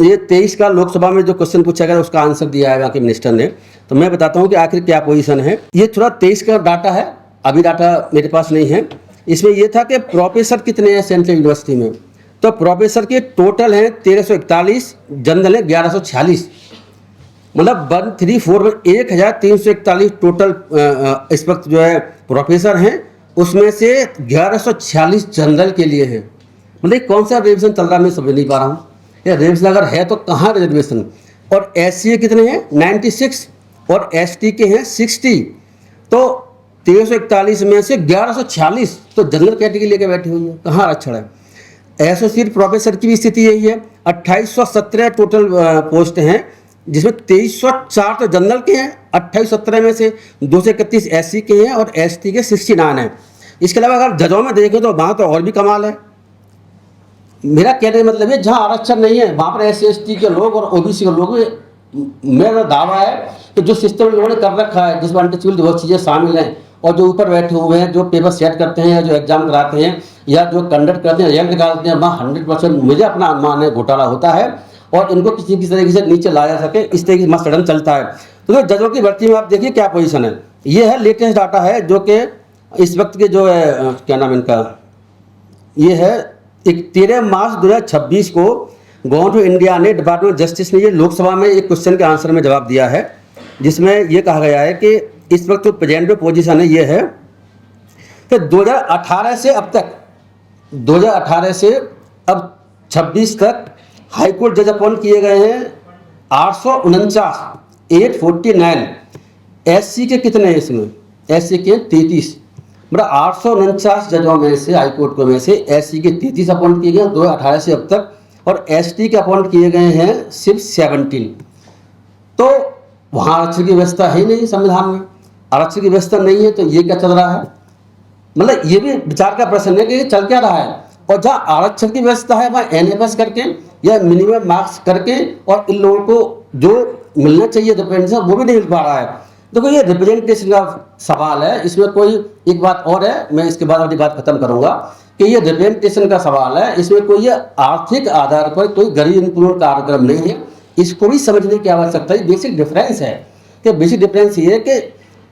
ये 23 का लोकसभा में जो क्वेश्चन पूछा गया उसका आंसर दिया है वहाँ के मिनिस्टर ने। तो मैं बताता हूँ कि आखिर क्या पोजीशन है। ये थोड़ा 23 का डाटा है, अभी डाटा मेरे पास नहीं है। इसमें ये था कि प्रोफेसर कितने हैं सेंट्रल यूनिवर्सिटी में, तो प्रोफेसर के टोटल हैं 1341, जनरल है 1146, मतलब 134 में 1341 टोटल इस वक्त जो है प्रोफेसर हैं, उसमें से 1146 जनरल के लिए हैं। मतलब कौन सा रिजर्वेशन चल रहा है मैं समझ नहीं पा रहा हूँ। या रिजर्वेशन अगर है तो कहाँ रिजर्वेशन। और SC कितने हैं 96 और ST के हैं 60, तो 1341 में से 1146 तो जनरल कैटेगरी लेके बैठी हुई है, कहाँ आरक्षण है। एसोसिएट प्रोफेसर की भी स्थिति यही है, 2817 टोटल पोस्ट हैं, जिसमें 2304 तो जनरल के हैं, 2817 में से 231 SC के हैं और ST के 69 हैं। इसके अलावा अगर जजों में देखें तो वहाँ तो और भी कमाल है। मेरा कहने का मतलब है जहाँ आरक्षण नहीं है वहाँ पर SC ST के लोग और OBC के लोग, मेरा दावा है कि जो सिस्टम लोगों ने कर रखा है जिसमें अनटचेबल बहुत चीज़ें शामिल हैं, और जो ऊपर बैठे हुए हैं जो पेपर सेट करते हैं या जो एग्जाम कराते हैं या जो कंडक्ट करते हैं रिजल्ट निकालते हैं, वहाँ 100% मुझे अपना अनुमान है घोटाला होता है और इनको किसी तरीके से नीचे लाया जा सके इस तरीके से मस्त सडन चलता है। तो जजों की भर्ती में आप देखिए क्या पोजीशन है। ये है लेटेस्ट डाटा है जो कि इस वक्त के जो है क्या नाम इनका, ये है 13 मार्च 2026 को गवर्नमेंट ऑफ इंडिया ने, डिपार्टमेंट ऑफ जस्टिस ने ये लोकसभा में एक क्वेश्चन के आंसर में जवाब दिया है, जिसमें ये कहा गया है कि इस वक्त जो प्रेजेंट पोजीशन है ये है कि 2018 से अब तक, 2018 से अब 26 तक हाईकोर्ट जज अपॉइंट किए गए हैं 849 SC के कितने हैं इसमें, SC के 33, मतलब 849 जजों में से हाईकोर्ट को में से SC के 33 अपॉइंट किए गए 2018 से अब तक, और ST के अपॉइंट किए गए हैं सिर्फ 17। तो वहाँ आरक्षण की व्यवस्था है ही नहीं, संविधान में आरक्षण की व्यवस्था नहीं है, तो ये क्या चल रहा है। मतलब ये भी विचार का प्रश्न है कि ये चल क्या रहा है। और जहाँ आरक्षण की व्यवस्था है वहाँ NFS करके या मिनिमम मार्क्स करके और इन लोगों को जो मिलना चाहिए रिप्रेजेंटेशन वो भी नहीं मिल पा रहा है। देखो ये रिप्रेजेंटेशन का सवाल है, इसमें कोई एक बात और है, मैं इसके बाद अपनी बात खत्म करूंगा कि ये रिप्रेजेंटेशन का सवाल है, इसमें कोई ये आर्थिक आधार पर कोई गरीब अनुकूलन कार्यक्रम नहीं है, इसको भी समझने की आवश्यकता है। बेसिक डिफरेंस है कि बेसिक डिफरेंस ये है कि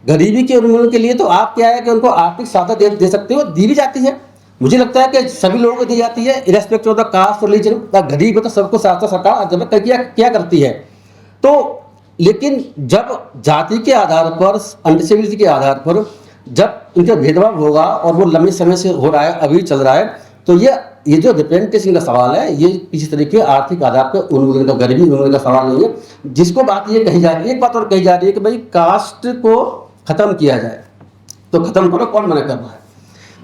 गरीबी के उन्मूलन के लिए तो आप क्या है कि उनको आर्थिक सहायता दे सकते हो, दी भी जाती है, मुझे लगता है कि सभी लोगों को दी जाती है irrespective of the caste religion. गरीब है तो सबको सहायता सरकार जब क्या करती है। तो लेकिन जब जाति के आधार पर, अनडिसेबिलिटी के आधार पर जब उनका भेदभाव होगा और वो लंबे समय से हो रहा है, अभी चल रहा है, तो ये जो रिप्रेजेंटेशन का सवाल है ये किसी तरीके आर्थिक आधार पर उन्मूलन का, गरीबी उन्मूलन का सवाल नहीं है। जिसको बात ये कही जा रही है, एक बात और कही जा रही है कि भाई कास्ट को खत्म किया जाए, तो खत्म करो, कौन मना कर रहा है।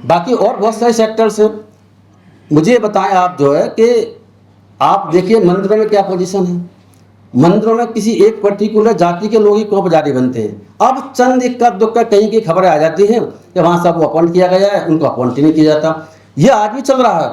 बाकी और बहुत सारे सेक्टर्स हैं। मुझे बताएं आप जो है कि आप देखिए मंदिरों में क्या पोजीशन है। मंदिरों में किसी एक पर्टिकुलर जाति के लोग ही क्यों पुजारी बनते हैं। अब चंद इक्का दुक्का कहीं की खबरें आ जाती हैं कि वहाँ सब अपॉइंट किया गया है, उनको अपॉइंट नहीं किया जाता। ये आज भी चल रहा है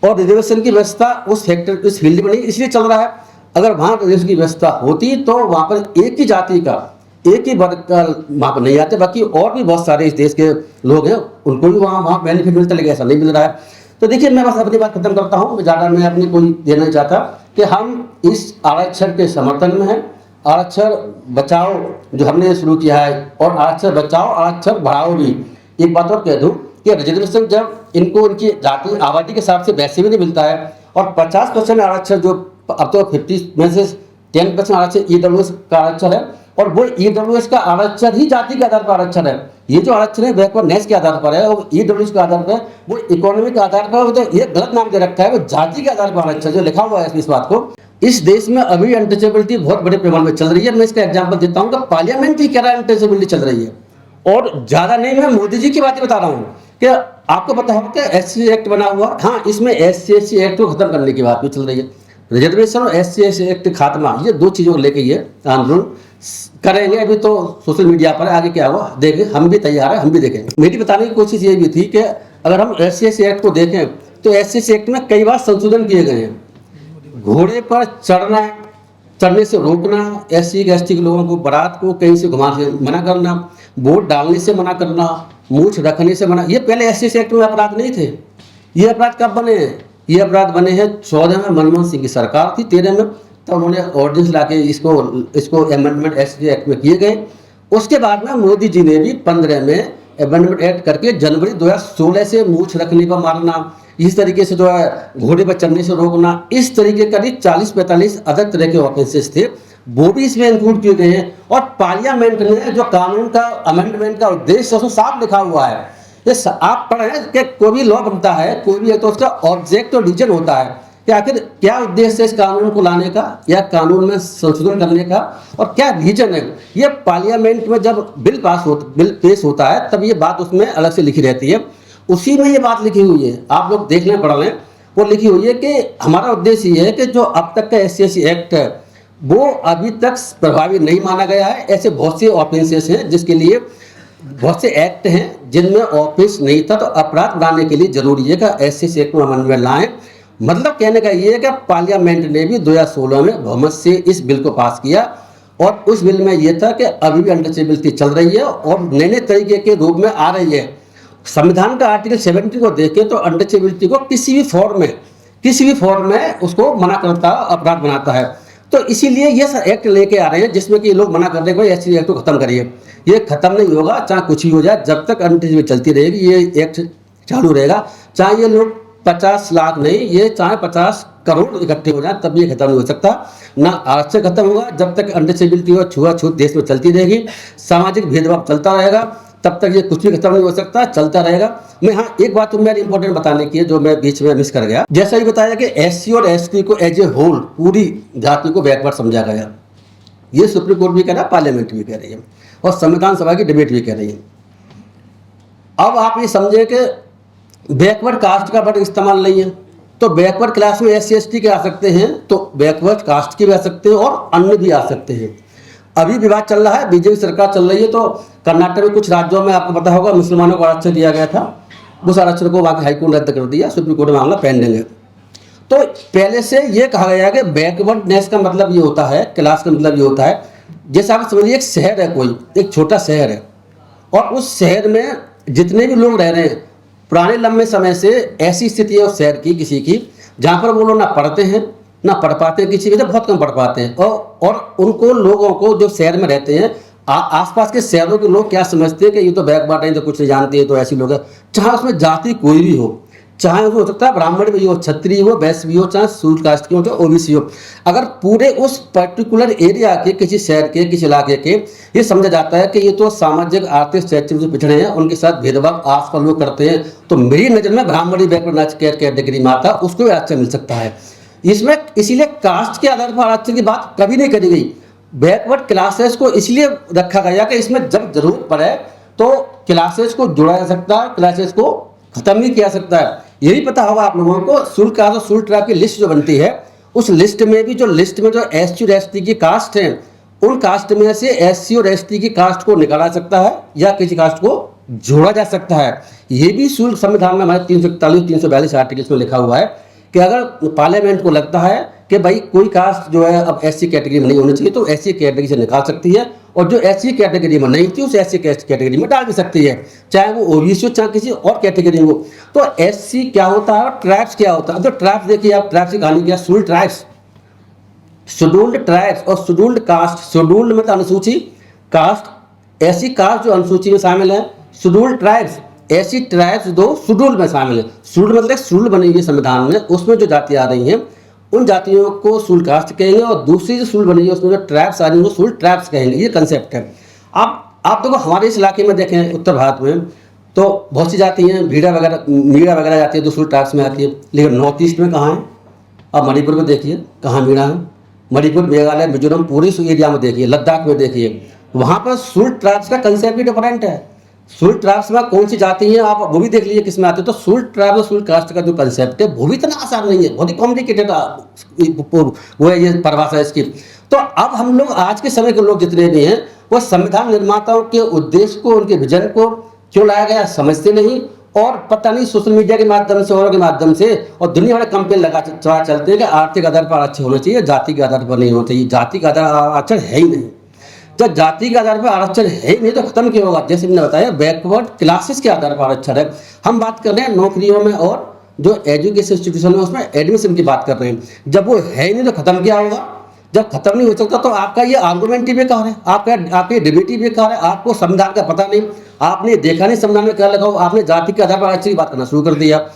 और रिजर्वेशन की व्यवस्था उस सेक्टर, उस फील्ड में नहीं इसलिए चल रहा है। अगर वहाँ रिजर्वेशन की व्यवस्था होती तो वहाँ पर एक ही जाति का, एक ही वर्ग का वहाँ पर नहीं आते, बाकी और भी बहुत सारे इस देश के लोग हैं उनको भी वहाँ बेनिफिट मिलता, लेकिन ऐसा नहीं मिल रहा है। तो देखिए मैं बस अपनी बात खत्म करता हूँ, ज़्यादा मैं अपनी कोई देना नहीं चाहता कि हम इस आरक्षण के समर्थन में हैं। आरक्षण बचाओ जो हमने शुरू किया है, और आरक्षण बचाओ आरक्षण बढ़ाओ भी। एक बात और कह दूँ कि रिजर्वेशन जब इनको उनकी जाति आबादी के हिसाब से वैसे भी नहीं मिलता है, और 50% आरक्षण जो अब तो 50 में से 10% आरक्षण EWS का आरक्षण है, और वो EWS का आरक्षण ही जाति के आधार पर आरक्षण है। ये जो आरक्षण है बैकवर्डनेस के आधार पर है, और EWS के आधार पर, वो इकोनॉमी के आधार पर, तो ये गलत नाम दे रखा है, वो जाति के आधार पर आरक्षण जो लिखा हुआ है इस बात को। इस देश में अभी अनटचेबिलिटी बहुत बड़े पैमाने में चल रही है। मैं इसका एग्जाम्पल देता हूँ कि पार्लियामेंट ही कह रहा है अनटचेबिलिटी चल रही है, और ज़्यादा नहीं, मैं मोदी जी की बातें बता रहा हूँ कि आपको पता है कि SC एक्ट बना हुआ, हाँ इसमें SC एक्ट को खत्म करने की बात भी चल रही है। रिजर्वेशन और SC एक्ट खात्मा, ये दो चीज़ों को लेकर ये आंदोलन करेंगे। अभी तो सोशल मीडिया पर आगे क्या हुआ देखें, हम भी तैयार है, हम भी देखेंगे। मेरी बताने की कोशिश ये भी थी कि अगर हम SC एक्ट को देखें तो SC एक्ट में कई बार संशोधन किए गए हैं। घोड़े पर चढ़ने से रोकना, SC ST के लोगों को, बारात को कहीं से घुमाने से मना करना, वोट डालने से मना करना, मूछ रखने से मना, ये पहले SC एक्ट में अपराध नहीं थे। ये अपराध कब बने हैं? ये अपराध बने हैं 14 में मनमोहन सिंह की सरकार थी, 13 में तब उन्होंने ऑर्डिनेंस लाके इसको अमेंडमेंट एससी एक्ट में किए गए। उसके बाद में मोदी जी ने भी 15 में अमेंडमेंट एक्ट करके जनवरी 2016 से मूछ रखने पर मारना, इस तरीके से जो है घोड़े पर चढ़ने से रोकना, इस तरीके का 40-45 अलग तरह के ऑफेंसेस थे, वो भी इसमें इंक्लूड किए गए हैं। और पार्लियामेंट ने जो कानून का अमेंडमेंट का उद्देश्य उसमें साफ लिखा हुआ है, ये आप पढ़ रहे हैं कि कोई भी लॉ बनता है, कोई भी है तो उसका ऑब्जेक्ट और रीजन होता है कि आखिर क्या उद्देश्य है इस कानून को लाने का या कानून में संशोधन करने का, और क्या रीजन है। ये पार्लियामेंट में जब बिल पेश होता है तब ये बात उसमें अलग से लिखी रहती है, उसी में ये बात लिखी हुई है, आप लोग देख लें पढ़ लें, वो लिखी हुई है कि हमारा उद्देश्य ये है कि जो अब तक का SC एक्ट है वो अभी तक प्रभावी नहीं माना गया है। ऐसे बहुत से ऑफेंसेस हैं जिसके लिए बहुत से एक्ट हैं जिनमें ऑफेंस नहीं था, तो अपराध बनाने के लिए जरूरी है कि SC एक्ट में अमेंडमेंट लाएं। मतलब कहने का ये है कि पार्लियामेंट ने भी 2016 में बहुमत से इस बिल को पास किया, और उस बिल में ये था कि अभी भी अनटचेबिलिटी चल रही है और नए नए तरीके के रूप में आ रही है। संविधान का आर्टिकल 70 को देखें तो अनटचेबिलिटी को किसी भी फॉर्म में उसको मना करता, अपराध बनाता है। तो इसीलिए ये एक्ट लेके आ रहे हैं जिसमें कि लोग मना कर रहे हैं SC एक्ट को खत्म करिए। ये खत्म नहीं होगा, चाहे कुछ ही हो जाए, जब तक अनटचेबिलिटी चलती रहेगी ये एक्ट चालू रहेगा। चाहे ये लोग 50 लाख नहीं, ये चाहे 50 करोड़ इकट्ठे हो जाए तब ये खत्म नहीं हो सकता। ना आज से खत्म होगा जब तक अनटचेबिलिटी और छुआछूत देश में चलती रहेगी, सामाजिक भेदभाव चलता रहेगा, तब तक ये कुछ भी खत्म नहीं हो सकता, चलता रहेगा। मैं हाँ एक बात तो मेरी इंपॉर्टेंट बताने की है जो मैं बीच में मिस कर गया। जैसा ही बताया कि SC और ST को एज ए होल पूरी जाति को बैकवर्ड समझा गया, ये सुप्रीम कोर्ट भी कह रहा है, पार्लियामेंट भी कह रही है और संविधान सभा की डिबेट भी कह रही है। अब आप ये समझे कि बैकवर्ड कास्ट का वर्ड इस्तेमाल नहीं है, तो बैकवर्ड क्लास में SC ST के आ सकते हैं, तो बैकवर्ड कास्ट के भी आ सकते हैं और अन्य भी आ सकते हैं। अभी विवाद चल रहा है, बीजेपी सरकार चल रही है, तो कर्नाटक में कुछ राज्यों में आपको पता होगा मुसलमानों को आरक्षण दिया गया था, उस आरक्षण को वहाँ के हाईकोर्ट रद्द कर दिया, सुप्रीम कोर्ट में मामला पेंडिंग है। तो पहले से ये कहा गया कि बैकवर्डनेस का मतलब ये होता है, क्लास का मतलब ये होता है, जैसे आप समझिए एक शहर है, कोई एक छोटा शहर है और उस शहर में जितने भी लोग रह रहे हैं, पुराने लंबे समय से ऐसी स्थिति है उस शहर की किसी की जहाँ पर वो लोग ना पढ़ते हैं ना पढ़ पाते हैं, किसी वजह बहुत कम पढ़ पाते हैं, और उनको लोगों को जो शहर में रहते हैं आसपास के शहरों के लोग क्या समझते हैं कि ये तो बैकवर्ड है, तो कुछ नहीं जानते हैं, तो ऐसे लोग हैं। चाहे उसमें जाति कोई भी हो, चाहे वो हो सकता है ब्राह्मण भी हो, क्षत्रिय हो, वैश्य भी हो, चाहे शूद्र कास्ट के हो, चाहे OBC हो, अगर पूरे उस पर्टिकुलर एरिया के किसी शहर के किसी इलाके के ये समझा जाता है कि ये तो सामाजिक आर्थिक शैक्षिक से पिछड़े हैं, उनके साथ भेदभाव आसपास लोग करते हैं, तो मेरी नज़र में ब्राह्मण ही बैकवर्ड कैटेगरी में आता, उसको भी आरक्षण मिल सकता है इसमें। इसीलिए कास्ट के आधार पर आरक्षण की बात कभी नहीं करी गई। बैकवर्ड क्लासेस को इसलिए रखा गया कि इसमें जब जरूरत पड़े तो क्लासेस को जोड़ा जा सकता है, क्लासेस को खत्म नहीं किया सकता है। यही पता होगा आप लोगों को, शुल्क कास्ट और शुल्क ट्राइब की लिस्ट जो बनती है, उस लिस्ट में जो SC और ST की कास्ट हैं, उन कास्ट में से SC और ST की कास्ट को निकाला सकता है या किसी कास्ट को जोड़ा जा सकता है। ये भी शुल्क संविधान में हमारे 341-342 आर्टिकल्स में लिखा हुआ है कि अगर पार्लियामेंट को लगता है कि भाई कोई कास्ट जो है अब SC कैटेगरी में नहीं होनी चाहिए, तो SC कैटेगरी से निकाल सकती है, और जो SC कैटेगरी में नहीं थी उस SC कैटेगरी में डाल भी सकती है, चाहे वो OBC हो चाहे किसी और कैटेगरी हो। तो SC क्या होता है और ट्राइब्स क्या होता है। तो ट्राइब्स देखिए आप, ट्राइब्स की कहानी क्या, शेड्यूल्ड ट्राइब्स, शेड्यूल्ड ट्राइब्स और शेड्यूल्ड कास्ट। शेड्यूल्ड मतलब अनुसूची, कास्ट ऐसी कास्ट जो अनुसूची में शामिल है, शेड्यूल्ड ट्राइब्स ऐसी ट्राइब्स दो शेड्यूल में शामिल है। शेड्यूल मतलब शेड्यूल बनी हुई संविधान में, उसमें जो जातियाँ आ रही हैं उन जातियों को शेड्यूल कास्ट कहेंगे, और दूसरी जो शेड्यूल बनी है उसमें जो ट्राइब्स आ रही हैं वो शेड्यूल ट्राइब्स कहेंगे। ये कंसेप्ट है। आप देखो हमारे इस इलाके में देखें उत्तर भारत में तो बहुत सी जाति हैं, मीरा वगैरह जाती है जो शेड्यूल ट्राइब्स में आती है, लेकिन नॉर्थ ईस्ट में कहाँ है। अब मणिपुर में देखिए कहाँ मीरा है, मणिपुर, मेघालय, मिजोरम, पूरे एरिया में देखिए, लद्दाख में देखिए, वहाँ पर शेड्यूल ट्राइब्स का कंसेप्ट भी डिफरेंट है। शेड्यूल ट्राइब्स में कौन सी जाति है आप वो भी देख लीजिए किस में आते हैं। तो शेड्यूल ट्राइब और शेड्यूल कास्ट का जो कंसेप्ट है वो भी इतना आसान नहीं है, बहुत ही कॉम्प्लिकेटेड वो है ये परिभाषा इसकी। तो अब हम लोग आज के समय के लोग जितने भी हैं वो संविधान निर्माताओं के उद्देश्य को, उनके विजन को क्यों लाया गया समझते नहीं, और पता नहीं सोशल मीडिया के माध्यम से और के माध्यम से और दुनिया भर कंपेन लगा चलते हैं कि आर्थिक आधार पर आरक्षण होना चाहिए, जाति के आधार पर नहीं होना चाहिए। जाति का आधार आरक्षण है ही नहीं। जब जाति के आधार पर आरक्षण है ही नहीं तो खत्म क्यों होगा। जैसे मैंने बताया बैकवर्ड क्लासेस के आधार पर आरक्षण है। हम बात कर रहे हैं नौकरियों में और जो एजुकेशन इंस्टीट्यूशन है उसमें एडमिशन की बात कर रहे हैं। जब वो है ही नहीं तो खत्म क्या होगा। जब खत्म नहीं हो सकता तो आपका ये आर्गूमेंट ही बेकार है, आपकी डिबेट ही बेकार है। आपको संविधान का पता नहीं, आपने देखा नहीं संविधान में क्या लिखा हो, आपने जाति के आधार पर अच्छी बात करना शुरू कर दिया।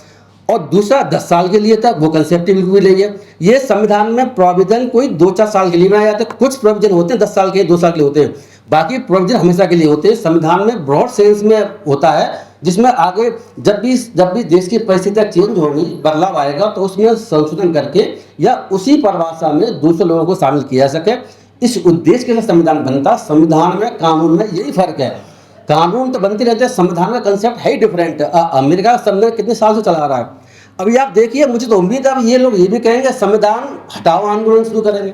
और दूसरा 10 साल के लिए था, वो कंसेप्ट ही बिल्कुल नहीं है। ये संविधान में प्रोविजन कोई 2-4 साल के लिए बनाया जाता है, कुछ प्रोविजन होते हैं 10 साल के, 2 साल के लिए होते हैं, बाकी प्रोविजन हमेशा के लिए होते हैं। संविधान में ब्रॉड सेंस में होता है, जिसमें आगे जब भी देश की परिस्थितियाँ चेंज होंगी, बदलाव आएगा, तो उसमें संशोधन करके या उसी परिभाषा में दूसरे लोगों को शामिल किया जा सके, इस उद्देश्य के लिए संविधान बनता। संविधान में कानून में यही फर्क है। कानून तो बनते रहते हैं, संविधान का कंसेप्ट है ही डिफरेंट। अमेरिका का संविधान कितने साल से चला आ रहा है। अभी आप देखिए, मुझे तो उम्मीद है अब ये लोग ये भी कहेंगे संविधान हटाओ आंदोलन शुरू करेंगे।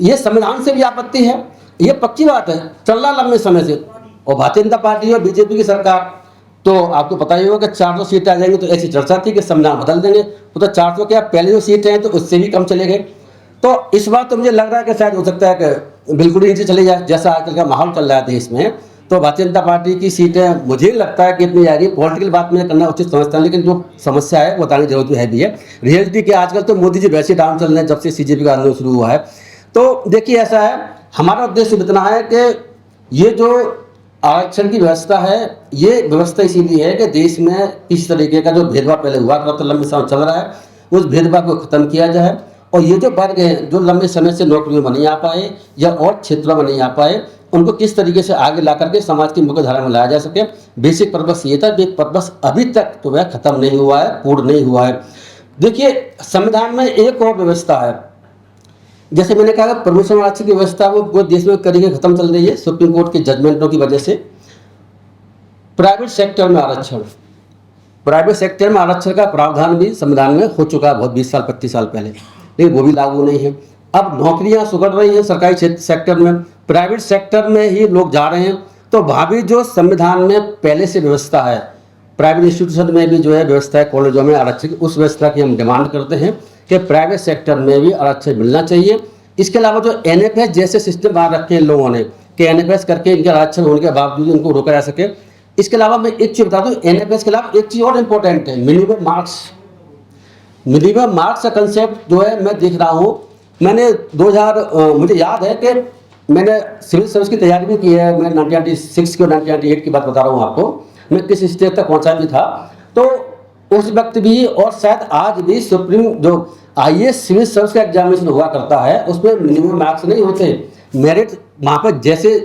ये संविधान से भी आपत्ति है, ये पक्की बात है, चल रहा लंबे समय से। और भारतीय जनता पार्टी और बीजेपी की सरकार, तो आपको पता ही होगा कि 400 सीटें आ जाएंगी, तो ऐसी चर्चा थी कि संविधान बदल देंगे। वो तो 400 क्या, पहले जो सीटें हैं तो उससे भी कम चले गए। तो इस बार तो मुझे लग रहा है कि शायद हो सकता है कि बिल्कुल ही नीचे चले जाए, जैसा आजकल का माहौल चल रहा है देश में। तो भारतीय जनता पार्टी की सीटें मुझे लगता है कि इतनी आएगी। पॉलिटिकल बात में करना उचित समझता है, लेकिन जो समस्या है वो बताने की जरूरत भी है। रियलिटी के आजकल तो मोदी जी वैसे डाउन चल रहे हैं जब से सीजेपी का आंदोलन शुरू हुआ है। तो देखिए, ऐसा है, हमारा उद्देश्य इतना है कि ये जो आरक्षण की व्यवस्था है, ये व्यवस्था इसीलिए है कि देश में किस तरीके का जो भेदभाव पहले हुआ करता लंबे समय चल रहा है, उस भेदभाव को खत्म किया जाए। और ये जो वर्ग हैं जो लंबे समय से नौकरियों में नहीं आ पाए या और क्षेत्रों में नहीं आ पाए, उनको किस तरीके से आगे ला करके समाज की मुख्य धारा में लाया जा सके। बेसिक पर्पस ये था, जो पर्पस अभी तक तो वह खत्म नहीं हुआ है, पूर्ण नहीं हुआ है। देखिए, संविधान में एक और व्यवस्था है, जैसे मैंने कहा परमिशन आरक्षण की व्यवस्था वो देश में करीब खत्म चल रही है सुप्रीम कोर्ट के जजमेंटों की वजह से। प्राइवेट सेक्टर में आरक्षण का प्रावधान भी संविधान में हो चुका है बहुत 20 साल 25 साल पहले, लेकिन वो भी लागू नहीं है। अब नौकरियां सुगड़ रही हैं सरकारी सेक्टर में, प्राइवेट सेक्टर में ही लोग जा रहे हैं। तो वहाँ भी जो संविधान में पहले से व्यवस्था है, प्राइवेट इंस्टीट्यूशन में भी जो है व्यवस्था है, कॉलेजों में आरक्षण, उस व्यवस्था की हम डिमांड करते हैं कि प्राइवेट सेक्टर में भी आरक्षण मिलना चाहिए। इसके अलावा जो NFS जैसे सिस्टम बना रखे हैं लोगों ने कि NFS करके इनके आरक्षण होने के बावजूद इनको रोका जा सके। इसके अलावा मैं एक चीज़ बता दूँ, NFS के अलावा एक चीज़ और इम्पोर्टेंट है, मिनिमम मार्क्स का कंसेप्ट जो है मैं देख रहा हूँ। मैंने मुझे याद है कि मैंने सिविल सर्विस की तैयारी भी की है। मैं 1996 की और 1998 की बात बता रहा हूँ आपको, मैं किस स्टेज तक पहुँचा भी था। तो उस वक्त भी और शायद आज भी सुप्रीम जो IAS सिविल सर्विस का एग्जामिनेशन हुआ करता है, उसमें मिनिमम मार्क्स नहीं होते। मेरिट वहाँ पर जैसे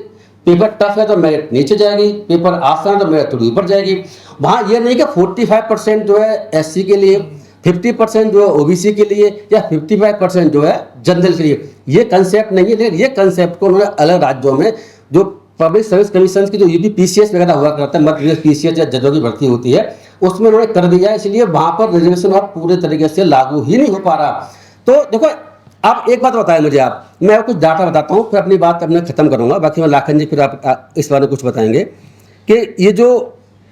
पेपर टफ है तो मेरिट नीचे जाएगी, पेपर आसान है तो मेरिट थोड़ी ऊपर जाएगी। वहाँ ये नहीं कि 45% जो है SC के लिए, 50% जो है OBC के लिए या 55% जो है जनरल के लिए, ये कंसेप्ट नहीं है। लेकिन ये कंसेप्ट को उन्होंने अलग राज्यों में जो पब्लिक सर्विस कमीशन की जो UPPCS वगैरह हुआ करता है, मध्य प्रदेश PCS या जजों की भर्ती होती है, उसमें उन्होंने कर दिया। इसलिए वहाँ पर रिजर्वेशन अब पूरे तरीके से लागू ही नहीं हो पा रहा। तो देखो, आप एक बात बताएं मुझे, मैं कुछ डाटा बताता हूँ, फिर अपनी बात अपने खत्म करूँगा। बाकी मैं लाखन जी फिर आप इस बारे में कुछ बताएंगे कि ये जो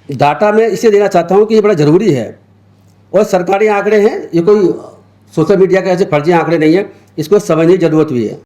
डाटा मैं इसे देना चाहता हूँ कि ये बड़ा ज़रूरी है। और सरकारी आंकड़े हैं, ये कोई सोशल मीडिया के ऐसे फर्जी आंकड़े नहीं है, इसको समझने की जरूरत भी है।